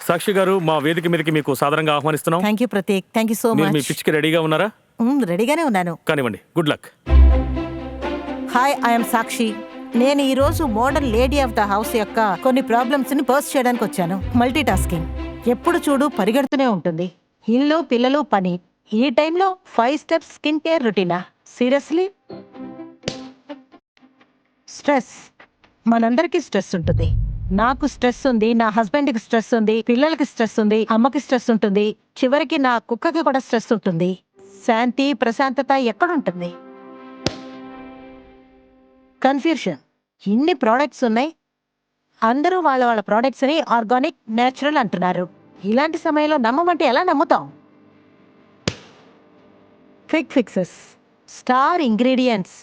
సాక్షి గారు, మా వేదిక మీదకి మీకు సాదరంగా ఆహ్వానిస్తున్నాం. Thank you Prateek, thank you so మీరు మీ మచ్. పిచ్కి రెడీగా ఉన్నారా? రెడీగానే ఉన్నాను. కానివ్వండి. Good luck. హాయ్, ఐఎమ్ సాక్షి. నేను ఈ రోజు modern lady of the house యొక్క కొన్ని ప్రాబ్లమ్స్ ని బర్స్ట్ చేయడానికి వచ్చాను. మల్టీ టాస్కింగ్ ఎప్పుడు చూడు పరిగెడుతూనే ఉంటుంది. ఇల్లు, పిల్లలు, పని. ఈ టైంలో 5 స్టెప్స్ స్కిన్ కేర్ రొటీనా? సీరియస్లీ? స్ట్రెస్, మనందరికీ స్ట్రెస్ ఉంటుంది. నాకు స్ట్రెస్ ఉంది, నా హస్బెండ్కి స్ట్రెస్ ఉంది, పిల్లలకి స్ట్రెస్ ఉంది, అమ్మకి స్ట్రెస్ ఉంటుంది, చివరికి నా కుక్కకి కూడా స్ట్రెస్ ఉంటుంది. శాంతి, ప్రశాంతత ఎక్కడుంటుంది? కన్ఫ్యూషన్. ఇన్ని ప్రోడక్ట్స్ ఉన్నాయి, అందరూ వాళ్ళ వాళ్ళ ప్రోడక్ట్స్ని ఆర్గానిక్, నేచురల్ అంటున్నారు. ఇలాంటి సమయంలో నమ్మమంటే ఎలా నమ్ముతాం? Quick fixes, star ingredients.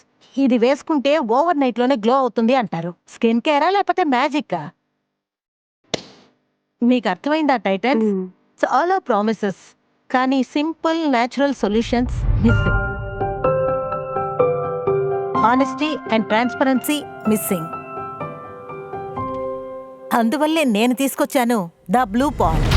ఇది వేసుకుంటే ఓవర్ నైట్ లోనే గ్లో అవుతుంది అంటారు. స్కిన్ కేరా లేకపోతే మ్యాజిక్? మీకు అర్థమైందా టైటన్? చాలా ప్రామిసెస్, కానీ simple natural solutions missing. Honesty and transparency missing. అందువల్లే నేను తీసుకొచ్చాను the blue pond.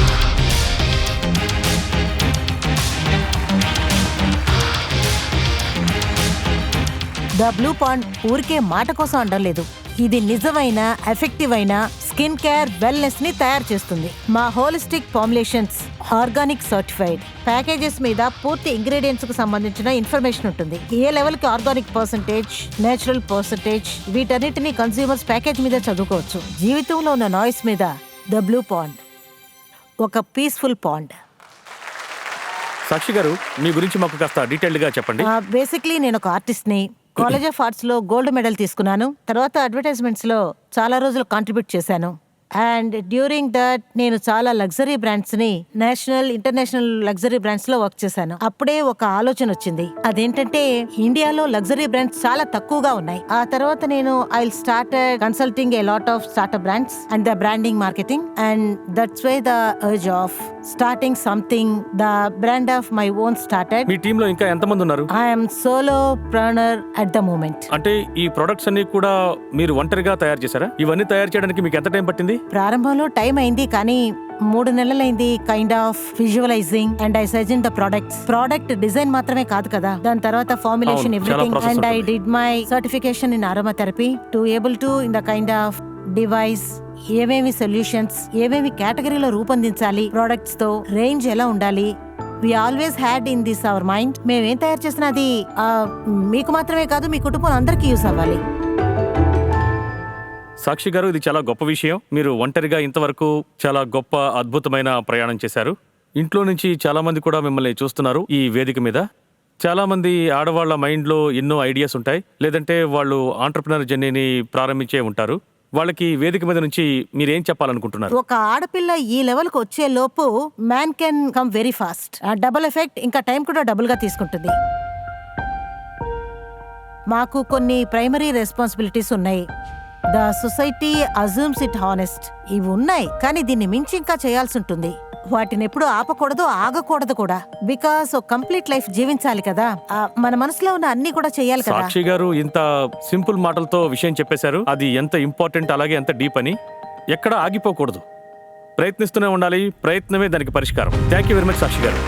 The blue pond ఊరికే మాట కోసం అనడం లేదు. ఇది నిజమైన ఎఫెక్టివ్ అయిన స్కిన్ కేర్ వెల్నెస్ ని తయారు చేస్తుంది. మా holistic formulations organic certified. Packages మీద పూర్తి ఇంగ్రీడియంట్స్ కు సంబంధించిన ఇన్ఫర్మేషన్ ఉంటుంది. ఏ లెవెల్ కి ఆర్గానిక్ పర్సంటేజ్, నేచురల్ పర్సంటేజ్, వీటన్నిటిని కన్స్యూమర్స్ ప్యాకేజ్ మీద చదువుకోవచ్చు. జీవితంలో ఉన్న నాయిస్ మీద ద బ్లూ పాండ్ ఒక పీస్ఫుల్ పాండ్. సాక్షి గారు, మీ గురించి మాకు కాస్త డీటెయిల్డ్ గా చెప్పండి. బేసిక్లీ నేను ఒక ఆర్టిస్ట్ ని. కాలేజ్ ఆఫ్ ఆర్ట్స్ లో గోల్డ్ మెడల్ తీసుకున్నాను. తర్వాత అడ్వర్టైజ్మెంట్స్ లో చాలా రోజులు కాంట్రిబ్యూట్ చేశాను. అండ్ డ్యూరింగ్ దట్ నేను చాలా లగ్జరీ బ్రాండ్స్ ని, నేషనల్, ఇంటర్నేషనల్ లగ్జరీ బ్రాండ్స్ లో వర్క్ చేశాను. అప్పుడే ఒక ఆలోచన వచ్చింది. అదేంటంటే ఇండియాలో లగ్జరీ బ్రాండ్స్ చాలా తక్కువగా ఉన్నాయి. ఆ తర్వాత నేను I start consulting a lot of startup brands and the branding marketing, and that's why the urge of starting something, the brand of my own started. మీ టీమ్ లో ఇంకా ఎంతమంది ఉన్నారు? I'm solopreneur at the moment. అంటే ఈ products అన్ని కూడా మీరు ఒంటరిగా తయారు చేశారా? ఇవన్నీ తయారు చేయడానికి మీకు ఎంత టైం పట్టింది? ప్రారంభంలో టైం అయింది, కానీ 3 నెలలైంది kind of visualizing and I suggest the products. Product design మాత్రమే కాదు కదా, దాని తర్వాత formulation, everything. And I did my certification in aromatherapy to able to in the kind of device ఏమేమి సొల్యూషన్స్, ఏమేమి కేటగిరీలో రూపొందించాలి, ప్రోడక్ట్స్ తో రేంజ్ ఎలా ఉండాలి. We always had in this our mind. మేమేం తయారు చేసినా అది మీకు మాత్రమే కాదు, మీ కుటుంబం అందరికీ యూస్ అవ్వాలి. సాక్షి గారు, ఇది చాలా గొప్ప విషయం. మీరు ఒంటరిగా ఇంతవరకు చాలా గొప్ప అద్భుతమైన ప్రయాణం చేశారు. ఇంట్లో నుంచి చాలా మంది కూడా మిమ్మల్ని చూస్తున్నారు ఈ వేదిక మీద. చాలా మంది ఆడవాళ్ల మైండ్లో ఎన్నో ఐడియాస్ ఉంటాయి, లేదంటే వాళ్ళు ఆంటర్ప్రినర్ జర్నీని ప్రారంభించే ఉంటారు. వాళ్ళకి వేదిక మీద నుంచి మీరేం చెప్పాలనుకుంటున్నారు? ఒక ఆడపిల్ల ఈ లెవెల్ కు వచ్చే లోపు man can come very fast. Double effect, ఇంకా టైం కూడా డబుల్ గా తీసుకుంటుంది. మాకు కొన్ని ప్రైమరీ రెస్పాన్సిబిలిటీస్ ఉన్నాయి. The society assumes it honest. ఇవి ఉన్నాయి, కానీ దీన్ని మించి ఇంకా చేయాల్సి ఉంటుంది. వాటిని ఎప్పుడు ఆపకూడదు, ఆగకూడదు కూడా. బికాస్ కంప్లీట్ లైఫ్ జీవించాలి కదా, మన మనసులో ఉన్న అన్ని కూడా చేయాలి కదా. సాక్షి గారు ఇంత సింపుల్ మాటలతో విషయం చెప్పేశారు. అది ఎంత ఇంపార్టెంట్, అలాగే ఎంత డీప్ అని. ఎక్కడ ఆగిపోకూడదు, ప్రయత్నిస్తూనే ఉండాలి. ప్రయత్నమే దానికి పరిష్కారం. థ్యాంక్ యూ వెరీ మచ్ సాక్షి గారు.